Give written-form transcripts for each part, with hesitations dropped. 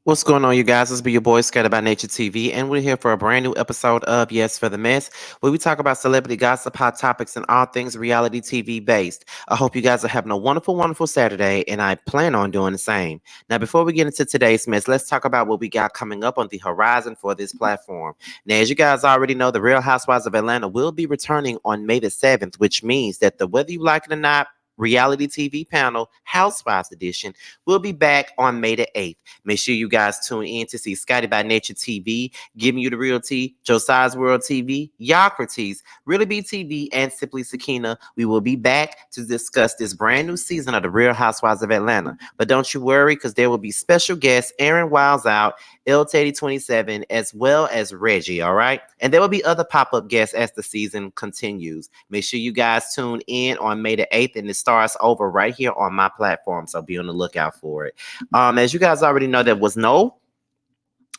What's going on, you guys? This be your boy Scattered by Nature TV, and we're here for a brand new episode of Yes for the Mess, where we talk about celebrity gossip, hot topics, and all things reality TV based. I hope you guys are having a wonderful, wonderful Saturday, and I plan on doing the same. Now, before we get into today's mess, let's talk about what we got coming up on the horizon for this platform. Now, as you guys already know, the Real Housewives of Atlanta will be returning on May the 7th, which means that whether you like it or not, reality TV panel, Housewives Edition, will be back on May the 8th. Make sure you guys tune in to see Scotty by Nature TV, Giving You the Real Tea, Josiah's World TV, Yocrates, Really Be TV, and Simply Sakina. We will be back to discuss this brand new season of The Real Housewives of Atlanta. But don't you worry, because there will be special guests, Aaron Wiles out, LHHATL, as well as Reggie, all right? And there will be other pop-up guests as the season continues. Make sure you guys tune in on May the 8th, and it starts over right here on my platform, so be on the lookout for it. As you guys already know, there was no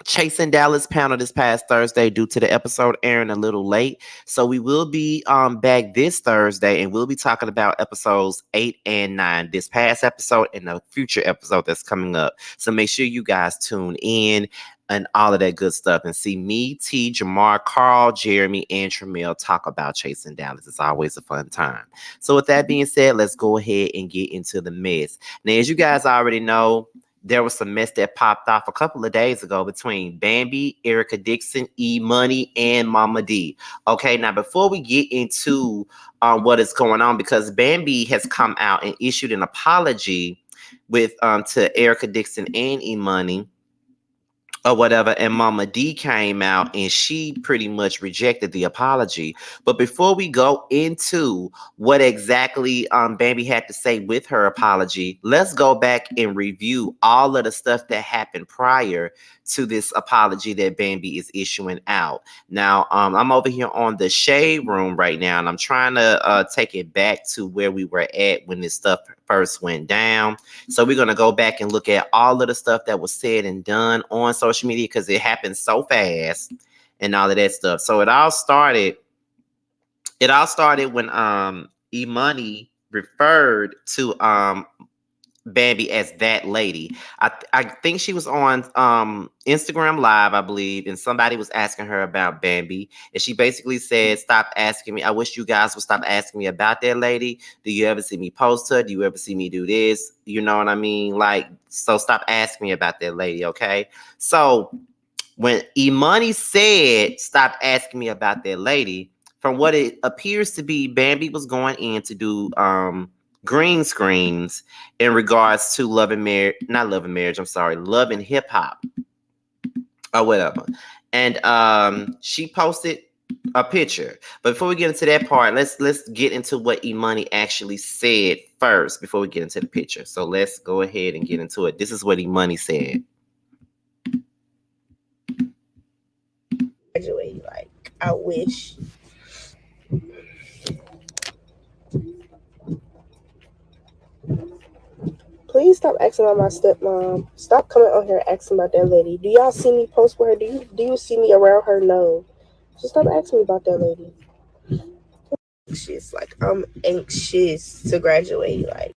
Chasing Dallas panel this past Thursday due to the episode airing a little late. So we will be back this Thursday, and we'll be talking about episodes 8 and 9, this past episode and the future episode that's coming up. So make sure you guys tune in and all of that good stuff and see me, T, Jamar, Carl, Jeremy, and Tramel talk about Chasing Dallas. It's always a fun time. So with that being said, let's go ahead and get into the mess. Now, as you guys already know, there was some mess that popped off a couple of days ago between Bambi, Erica Dixon, Emani, and Momma Dee. Okay, now before we get into what is going on, because Bambi has come out and issued an apology with to Erica Dixon and Emani or whatever, and Momma Dee came out and she pretty much rejected the apology. But before we go into what exactly Bambi had to say with her apology, let's go back and review all of the stuff that happened prior to this apology that Bambi is issuing out. Now, I'm over here on the Shade Room right now, and I'm trying to take it back to where we were at when this stuff first went down. So we're going to go back and look at all of the stuff that was said and done on social media, because it happened so fast and all of that stuff. So it all started when Emani referred to Bambi as that lady. I think she was on Instagram Live, I believe, and somebody was asking her about Bambi, and she basically said, "Stop asking me. I wish you guys would stop asking me about that lady. Do you ever see me post her? Do you ever see me do this? You know what I mean? Like, so stop asking me about that lady, okay?" So when Emani said, "Stop asking me about that lady," from what it appears to be, Bambi was going in to do green screens in regards to Love and Marriage, not Love and Marriage, I'm sorry, Love and Hip Hop or whatever. And she posted a picture. But before we get into that part, let's get into what Emani actually said first before we get into the picture. So let's go ahead and get into it. This is what Emani said. Graduate. Like, I wish. Please stop asking about my stepmom. Stop coming on here asking about that lady. Do y'all see me post with her? Do you see me around her? No. So stop asking me about that lady. Anxious. Like, I'm anxious to graduate. Like,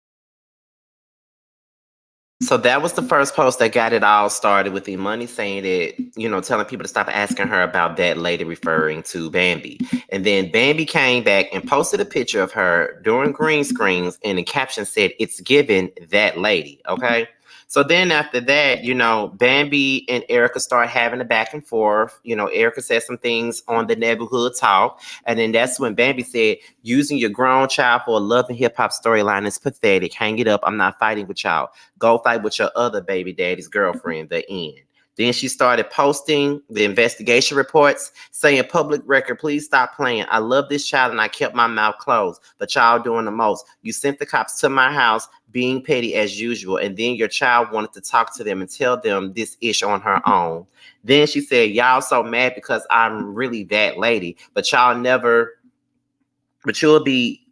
So that was the first post that got it all started, with Imani saying that, telling people to stop asking her about that lady, referring to Bambi. And then Bambi came back and posted a picture of her doing green screens, and the caption said, "It's given that lady." Okay. So then after that, Bambi and Erica start having a back and forth. Erica said some things on the neighborhood talk. And then that's when Bambi said, "Using your grown child for a love and hip hop storyline is pathetic. Hang it up. I'm not fighting with y'all. Go fight with your other baby daddy's girlfriend." The end. Then she started posting the investigation reports saying, "Public record, please stop playing. I love this child and I kept my mouth closed, but y'all doing the most. You sent the cops to my house being petty as usual, and then your child wanted to talk to them and tell them this ish on her own." Then she said, "Y'all so mad because I'm really that lady, but you'll be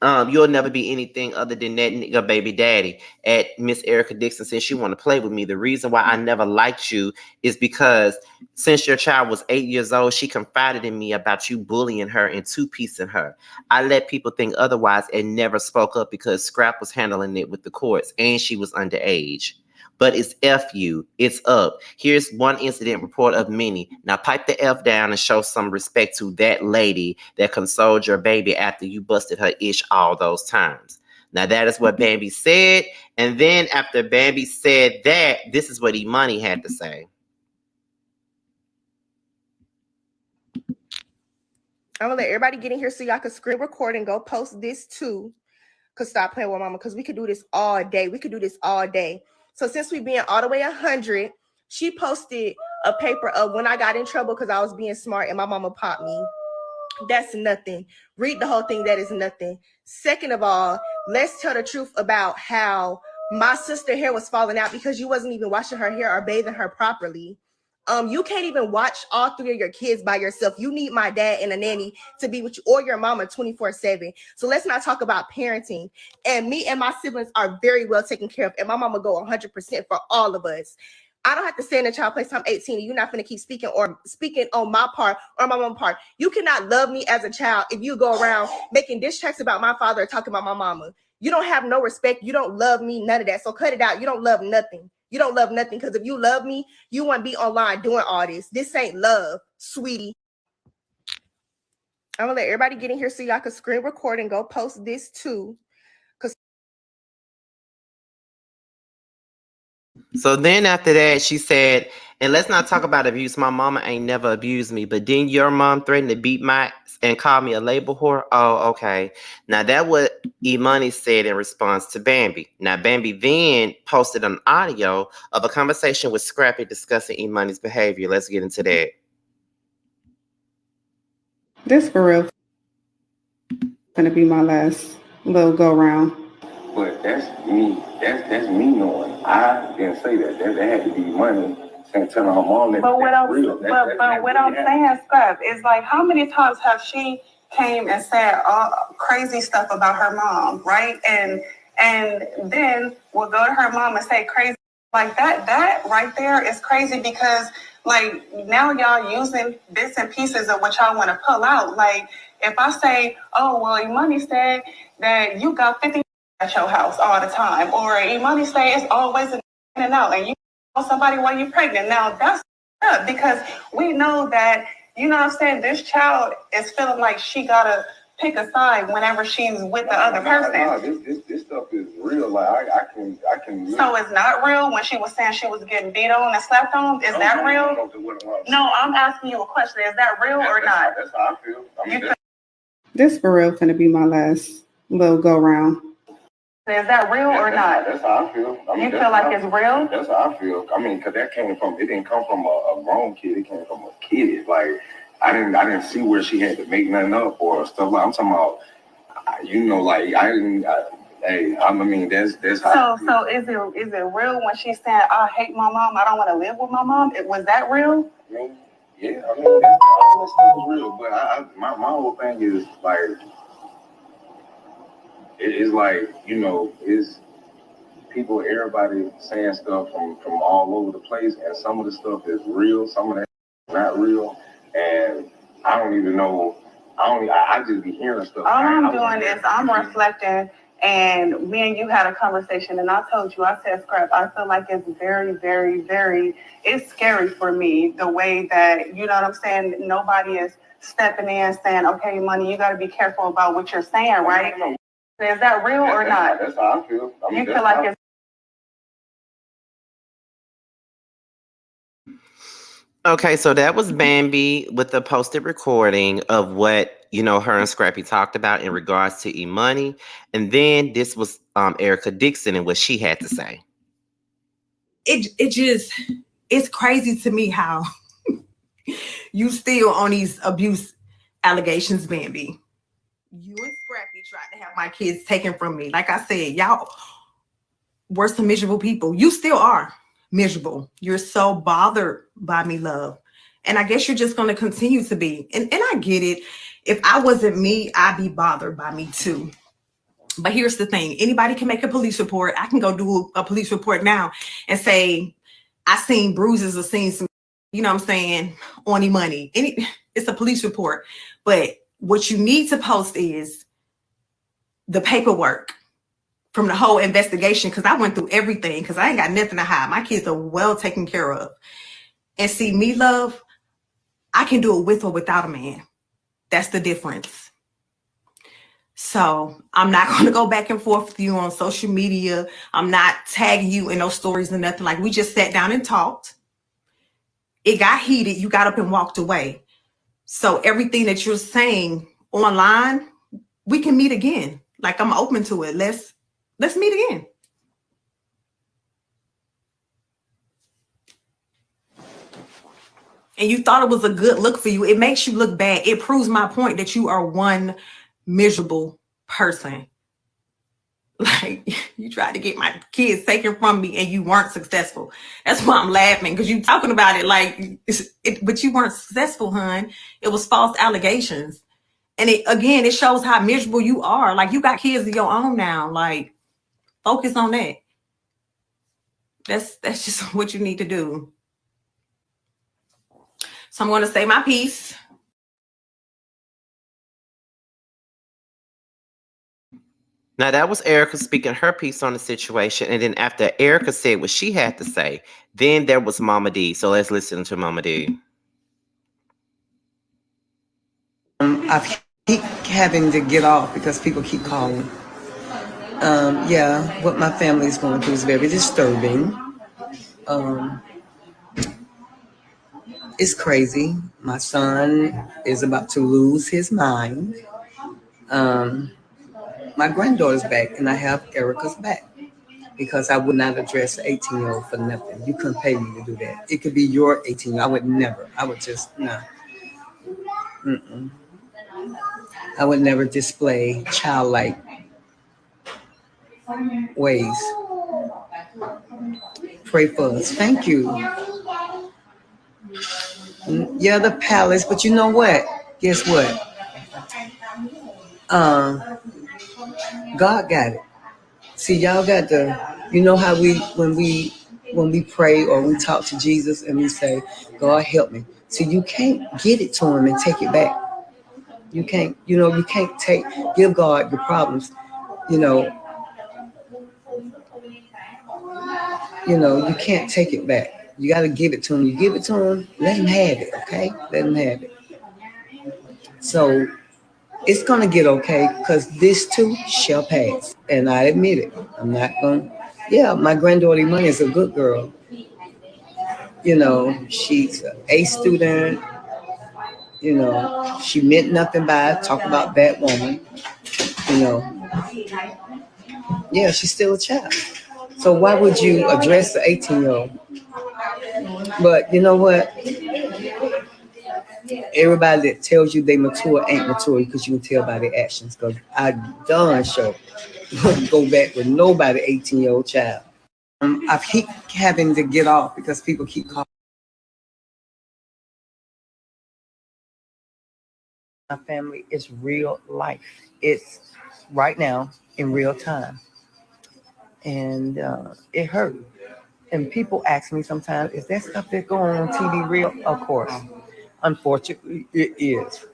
you'll never be anything other than that nigga baby daddy." At Miss Erica Dixon said, "She want to play with me. The reason why I never liked you is because since your child was 8 years old, she confided in me about you bullying her and two-piecing her. I let people think otherwise and never spoke up because Scrap was handling it with the courts and she was underage." but it's F you. It's up. Here's one incident report of many. Now pipe the F down and show some respect to that lady that consoled your baby after you busted her ish all those times. Now that is what Bambi said. And then after Bambi said that, this is what Emani had to say. I'm gonna let everybody get in here so y'all can screen record and go post this too. Cause stop playing with mama, because we could do this all day. We could do this all day. So since we being all the way 100, she posted a paper of when I got in trouble because I was being smart and my mama popped me. That's nothing. Read the whole thing. That is nothing. Second of all, let's tell the truth about how my sister hair was falling out because you wasn't even washing her hair or bathing her properly. You can't even watch all three of your kids by yourself. You need my dad and a nanny to be with you or your mama 24/7. So let's not talk about parenting. And me and my siblings are very well taken care of. And my mama go 100% for all of us. I don't have to stay in a child place till I'm 18 and you're not going to keep speaking on my part or my mama's part. You cannot love me as a child if you go around making diss tracks about my father or talking about my mama. You don't have no respect. You don't love me, none of that. So cut it out. You don't love nothing. You don't love nothing, because if you love me, you wouldn't be online doing all this. This ain't love, sweetie. I'm going to let everybody get in here so y'all can screen record and go post this too. So then after that, she said, and let's not talk about abuse. My mama ain't never abused me, but then your mom threatened to beat my and call me a label whore. Oh, okay. Now that what Emani said in response to Bambi. Now Bambi then posted an audio of a conversation with Scrappy discussing Emani's behavior. Let's get into that. This for real gonna be my last little go round. But that's me. That's me knowing. I didn't say that. That had to be money. Telling her mom that. But what I'm saying, Scrap, is like, how many times have she came and said all crazy stuff about her mom, right? And then will go to her mom and say crazy like that. That right there is crazy, because like now y'all using bits and pieces of what y'all want to pull out. Like if I say, oh well, Emani said that you got 50 at your house all the time, or Emani say it's always in and out, and you know somebody while you're pregnant. Now that's up, because we know that, you know what I'm saying, this child is feeling like she gotta pick a side whenever she's with the other person. This stuff is real. Like I can. So it's not real when she was saying she was getting beat on and slapped on. Is that real? No, I'm asking you a question. Is that real or not? That's how I feel. This for real gonna be my last little go round. Is that real or not? That's how I feel. You feel like it's real? That's how I feel. I mean, because it didn't come from a grown kid. It came from a kid. Like, I didn't see where she had to make nothing up or stuff. Like, I'm talking about, you know, like, I mean, that's how. So is it real when she's saying, I hate my mom, I don't want to live with my mom? Was that real? I mean, yeah, I mean, all that stuff is real. But my whole thing is, like, it's like, you know, it's people, everybody saying stuff from all over the place, and some of the stuff is real, some of that is not real, and I don't even know. I just be hearing stuff. All I'm doing is I'm reflecting, and me and you had a conversation, and I told you, I said, Scrap, I feel like it's very, very, very, it's scary for me, the way that, you know what I'm saying, nobody is stepping in saying, okay, Money, you got to be careful about what you're saying, right? Is that real or not? That's how I feel. I mean, you feel like it's. Okay, so that was Bambi with the posted recording of what, you know, her and Scrappy talked about in regards to Emani. And then this was Erica Dixon and what she had to say. It's crazy to me how you still on these abuse allegations, Bambi. You and Scrappy tried to have my kids taken from me. Like I said, y'all were some miserable people. You still are miserable. You're so bothered by me, love. And I guess you're just going to continue to be. And I get it. If I wasn't me, I'd be bothered by me too. But here's the thing. Anybody can make a police report. I can go do a police report now and say, I seen bruises or seen some, you know what I'm saying, on Emani. It's a police report. But what you need to post is the paperwork from the whole investigation, because I went through everything, because I ain't got nothing to hide. My kids are well taken care of. And see, me, love, I can do it with or without a man. That's the difference. So I'm not going to go back and forth with you on social media. I'm not tagging you in those stories and nothing. Like, we just sat down and talked. It got heated. You got up and walked away. So everything that you're saying online, we can meet again. Like, I'm open to it. Let's meet again. And you thought it was a good look for you. It makes you look bad. It proves my point that you are one miserable person. Like, you tried to get my kids taken from me and you weren't successful. That's why I'm laughing, because you talking about it like, but you weren't successful, hun. It was false allegations. And it shows how miserable you are. Like, you got kids of your own now. Like, focus on that. That's just what you need to do. So I'm going to say my piece. Now, that was Erica speaking her piece on the situation. And then after Erica said what she had to say, then there was Momma Dee. So let's listen to Momma Dee. I keep having to get off because people keep calling. Yeah, what my family is going through is very disturbing. It's crazy. My son is about to lose his mind. My granddaughter's back, and I have Erica's back because I would not address an 18-year-old for nothing. You couldn't pay me to do that. It could be your 18-year-old. I would never. I would just, no. Mm-mm. I would never display childlike ways. Pray for us. Thank you. Yeah, the palace, but you know what? Guess what? God got it. See, y'all got to, you know how when we pray or we talk to Jesus and we say, God help me. See, you can't get it to him and take it back. You can't, you can't give God your problems. You know, you can't take it back. You got to give it to him. You give it to him, let him have it, okay? Let him have it. So it's going to get okay because this too shall pass. And I admit it. I'm not going to. Yeah, my granddaughter Emani is a good girl. She's an A student. She meant nothing by it. Talk about that woman. You know, yeah, she's still a child. So why would you address the 18-year-old? But you know what? Everybody that tells you they mature ain't mature because you can tell by their actions. Because I done show go back with nobody 18-year-old child. I keep having to get off because people keep calling. My family is real life. It's right now in real time. And it hurt. And people ask me sometimes, is that stuff that's going on TV real? Of course. Unfortunately, it is.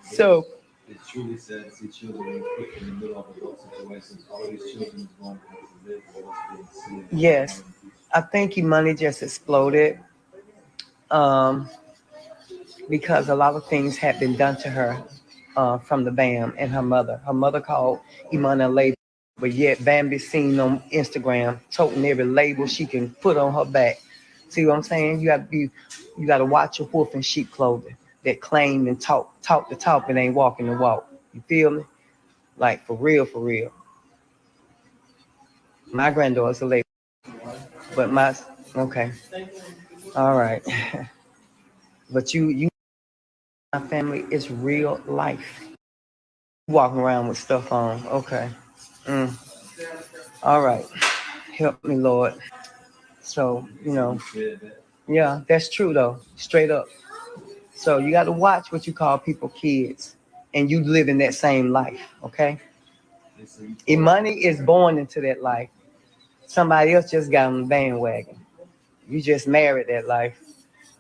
So, It's truly sad to see children put in the middle of adult situations. All these children is going to live for what's being seen. yes, I think Emani just exploded because a lot of things had been done to her from the BAM and her mother. Her mother called Emani a label, but yet Bambi seen on Instagram toting every label she can put on her back. See what I'm saying? You got to watch your wolf in sheep clothing that claim and talk the talk and ain't walking the walk. You feel me? Like for real, for real. My granddaughter's a label, but okay, all right. But my family is real life. Walking around with stuff on. Okay. All right. Help me, Lord. So, yeah, that's true though. Straight up. So you got to watch what you call people kids and you live in that same life. Okay. Emani is born into that life. Somebody else just got on the bandwagon. You just married that life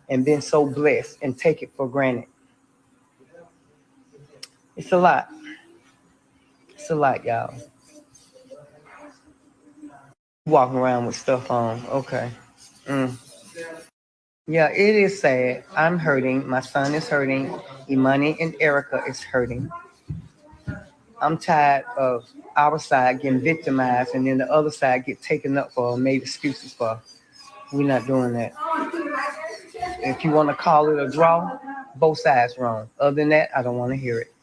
and been so blessed and take it for granted. It's a lot. It's a lot, y'all. Walking around with stuff on. Okay. Mm. Yeah, it is sad. I'm hurting. My son is hurting. Imani and Erica is hurting. I'm tired of our side getting victimized and then the other side get taken up for or made excuses for. We're not doing that. If you want to call it a draw, both sides wrong. Other than that, I don't want to hear it.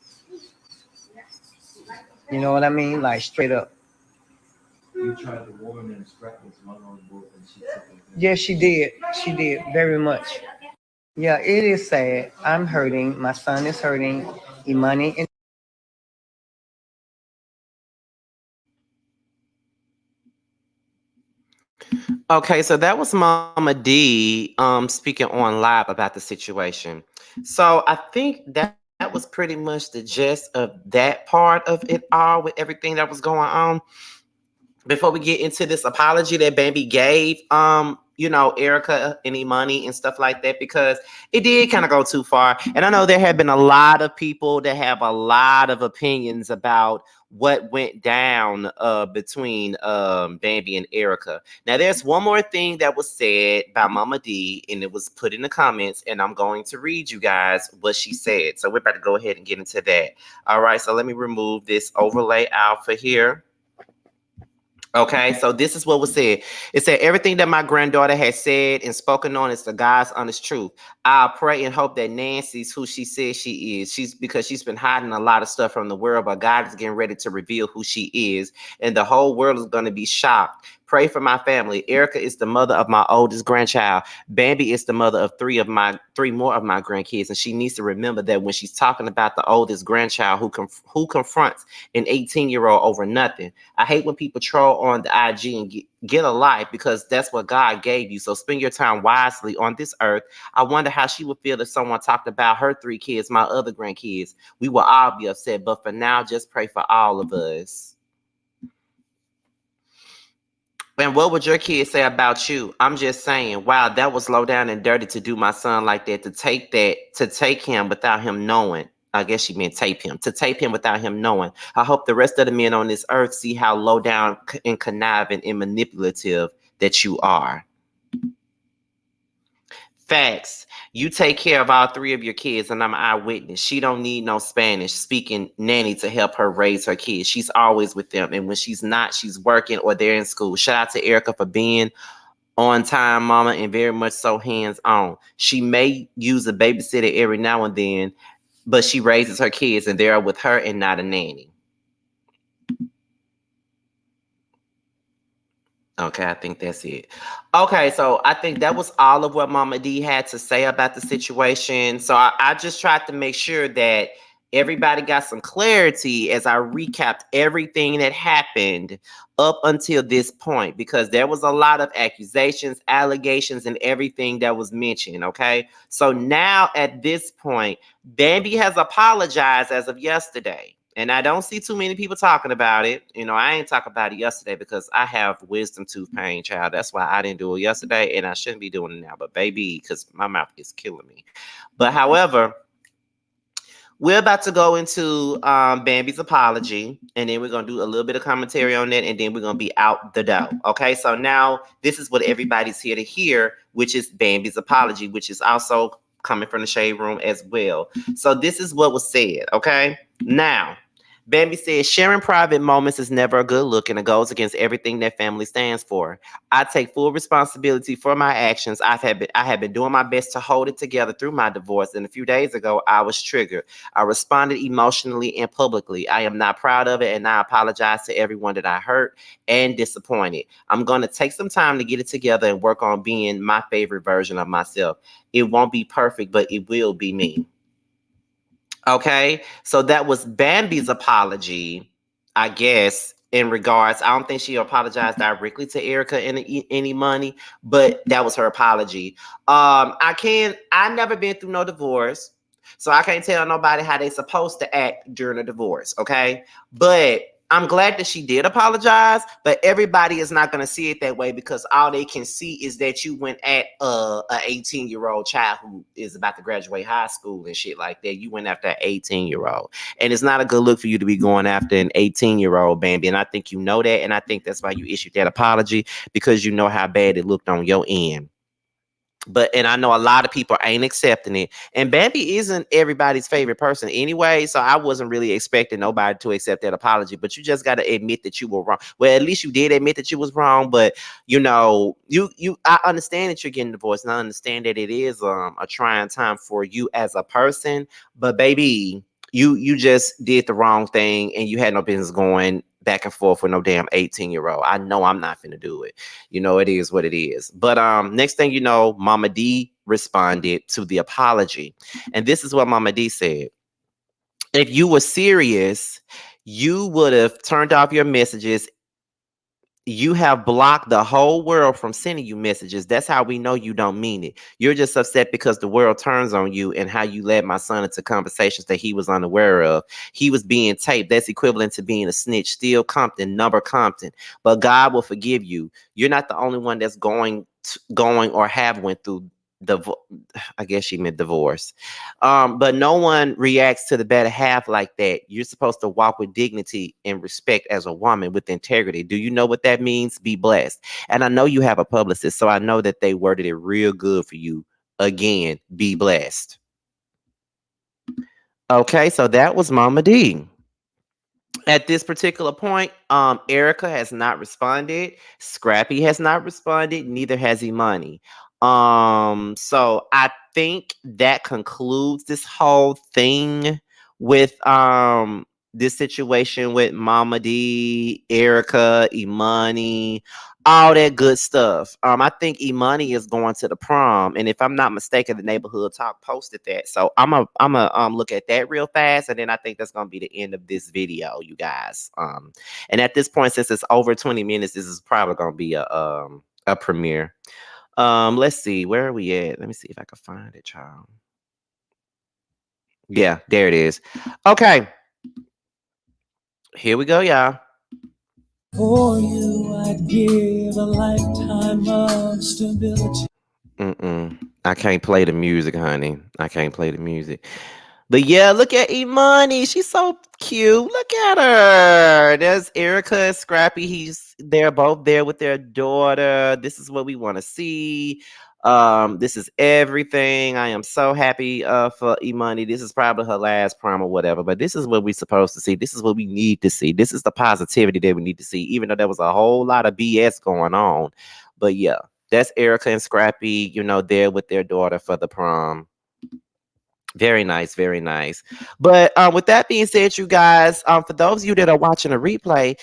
You know what I mean? Like straight up. You tried to warn and scrap this one on board and she took it. Yes, she did. She did very much. Yeah, it is sad. I'm hurting. My son is hurting. Imani and Okay, so that was Momma D speaking on live about the situation. So I think that was pretty much the gist of that part of it all with everything that was going on. Before we get into this apology that Bambi gave, Erica any money and stuff like that, because it did kind of go too far. And I know there have been a lot of people that have a lot of opinions about what went down between Bambi and Erica. Now, there's one more thing that was said by Momma D, and it was put in the comments, and I'm going to read you guys what she said. So we're about to go ahead and get into that. All right, so let me remove this overlay out for here. Okay, so this is what was said. It said everything that my granddaughter has said and spoken on is the God's honest truth. I pray and hope that Nancy's who she says she is. She's been hiding a lot of stuff from the world, but God is getting ready to reveal who she is, and the whole world is going to be shocked. Pray for my family. Erica is the mother of my oldest grandchild. Bambi is the mother of three more of my grandkids, and she needs to remember that when she's talking about the oldest grandchild who confronts an 18-year-old over nothing. I hate when people troll on the IG and get a life because that's what God gave you. So spend your time wisely on this earth. I wonder how she would feel if someone talked about her three kids, my other grandkids. We will all be upset, but for now, just pray for all of us. And what would your kids say about you? I'm just saying, wow, that was low down and dirty to do my son like that, to take him without him knowing. I guess she meant to tape him without him knowing. I hope the rest of the men on this earth see how low down and conniving and manipulative that you are. Facts. You take care of all three of your kids, and I'm an eyewitness. She don't need no Spanish speaking nanny to help her raise her kids. She's always with them, and when she's not, she's working or they're in school. Shout out to Erica for being on time, mama, and very much so hands on. She may use a babysitter every now and then, but she raises her kids, and they're with her and not a nanny. Okay, I think that's it. Okay, so I think that was all of what Momma D had to say about the situation. So I just tried to make sure that everybody got some clarity as I recapped everything that happened up until this point, because there was a lot of accusations, allegations, and everything that was mentioned. Okay, so now at this point, Bambi has apologized as of yesterday. And I don't see too many people talking about it. I ain't talk about it yesterday because I have wisdom tooth pain, child. That's why I didn't do it yesterday, and I shouldn't be doing it now. But baby, because my mouth is killing me. But however, we're about to go into Bambi's apology, and then we're gonna do a little bit of commentary on that, and then we're gonna be out the door. Okay, so now this is what everybody's here to hear, which is Bambi's apology, which is also coming from the shade room as well. So this is what was said. Okay, now Bambi says sharing private moments is never a good look, and it goes against everything that family stands for. I take full responsibility for my actions. I have been doing my best to hold it together through my divorce, and a few days ago I was triggered. I responded emotionally and publicly. I am not proud of it, and I apologize to everyone that I hurt and disappointed. I'm going to take some time to get it together and work on being my favorite version of myself. It won't be perfect, but it will be me. Okay, so that was Bambi's apology, I guess, in regards. I don't think she apologized directly to Erica any money, but that was her apology. I never been through no divorce, so I can't tell nobody how they supposed to act during a divorce. Okay, but I'm glad that she did apologize, but everybody is not going to see it that way because all they can see is that you went at a 18-year-old child who is about to graduate high school and shit like that. You went after an 18-year-old, and it's not a good look for you to be going after an 18-year-old, Bambi. And I think you know that, and I think that's why you issued that apology, because you know how bad it looked on your end. And I know a lot of people ain't accepting it. And Bambi isn't everybody's favorite person anyway. So I wasn't really expecting nobody to accept that apology. But you just gotta admit that you were wrong. Well, at least you did admit that you was wrong. But I understand that you're getting divorced, and I understand that it is a trying time for you as a person. But baby, you just did the wrong thing, and you had no business going back and forth with no damn 18-year-old. I know I'm not finna do it. It is what it is. But next thing you know, Momma Dee responded to the apology. And this is what Momma Dee said. If you were serious, you would have turned off your messages. You have blocked the whole world from sending you messages. That's how we know you don't mean it. You're just upset because the world turns on you and how you led my son into conversations that he was unaware of. He was being taped. That's equivalent to being a snitch. Still Compton, number Compton. But God will forgive you. You're not the only one that's going or have went through I guess she meant divorce. But no one reacts to the better half like that. You're supposed to walk with dignity and respect as a woman with integrity. Do you know what that means? Be blessed. And I know you have a publicist, so I know that they worded it real good for you. Again, be blessed. Okay, so that was Momma Dee. At this particular point, Erica has not responded. Scrappy has not responded. Neither has Emani. So I think that concludes this whole thing with this situation with Momma Dee, Erica, Emani, all that good stuff. I think Emani is going to the prom, and if I'm not mistaken, the Neighborhood Talk posted that. So I'm a look at that real fast, and then I think that's gonna be the end of this video, you guys. And at this point, since it's over 20 minutes, this is probably gonna be a premiere. Let's see, where are we at? Let me see if I can find it, child. Yeah, there it is. Okay, here we go, y'all. For you, I'd give a lifetime of stability. I can't play the music, honey. I can't play the music. But yeah, look at Emani. She's so cute. Look at her. There's Erica and Scrappy. They're both there with their daughter. This is what we want to see. This is everything. I am so happy for Emani. This is probably her last prom or whatever, but this is what we're supposed to see. This is what we need to see. This is the positivity that we need to see, even though there was a whole lot of BS going on. But yeah, that's Erica and Scrappy, there with their daughter for the prom. Very nice, very nice. But with that being said, you guys, for those of you that are watching a replay,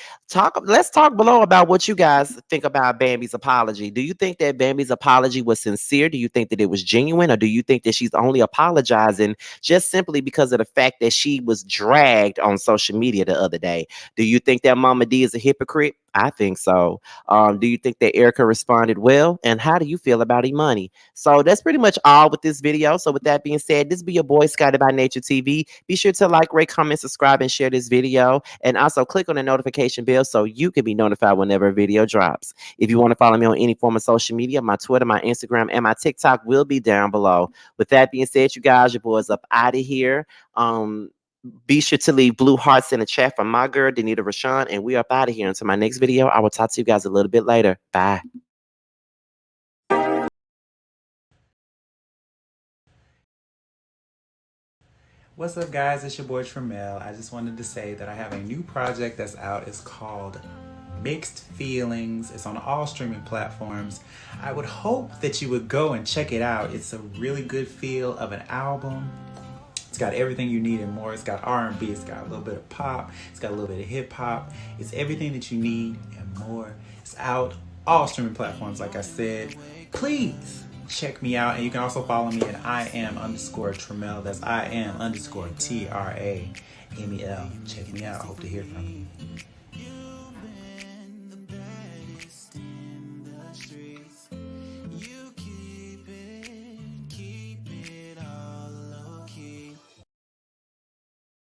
let's talk below about what you guys think about Bambi's apology. Do you think that Bambi's apology was sincere? Do you think that it was genuine? Or do you think that she's only apologizing just simply because of the fact that she was dragged on social media the other day? Do you think that Momma Dee is a hypocrite? I think so. Do you think that Erica responded well? And how do you feel about Emani? So that's pretty much all with this video. So with that being said, this be your boy Scotty by Nature TV. Be sure to like, rate, comment, subscribe, and share this video. And also click on the notification bell so you can be notified whenever a video drops. If you want to follow me on any form of social media, my Twitter, my Instagram, and my TikTok will be down below. With that being said, you guys, your boys up out of here. Be sure to leave blue hearts in the chat for my girl, Danita Rashawn, and we are up out of here. Until my next video, I will talk to you guys a little bit later. Bye. What's up, guys? It's your boy Tremel. I just wanted to say that I have a new project that's out. It's called Mixed Feelings. It's on all streaming platforms. I would hope that you would go and check it out. It's a really good feel of an album. It's got everything you need and more. It's got R&B, it's got a little bit of pop, it's got a little bit of hip hop. It's everything that you need and more. It's out all streaming platforms, like I said. Please check me out, and you can also follow me at IAM_Tremel. That's IAM_TRAMEL. Check me out. I hope to hear from you.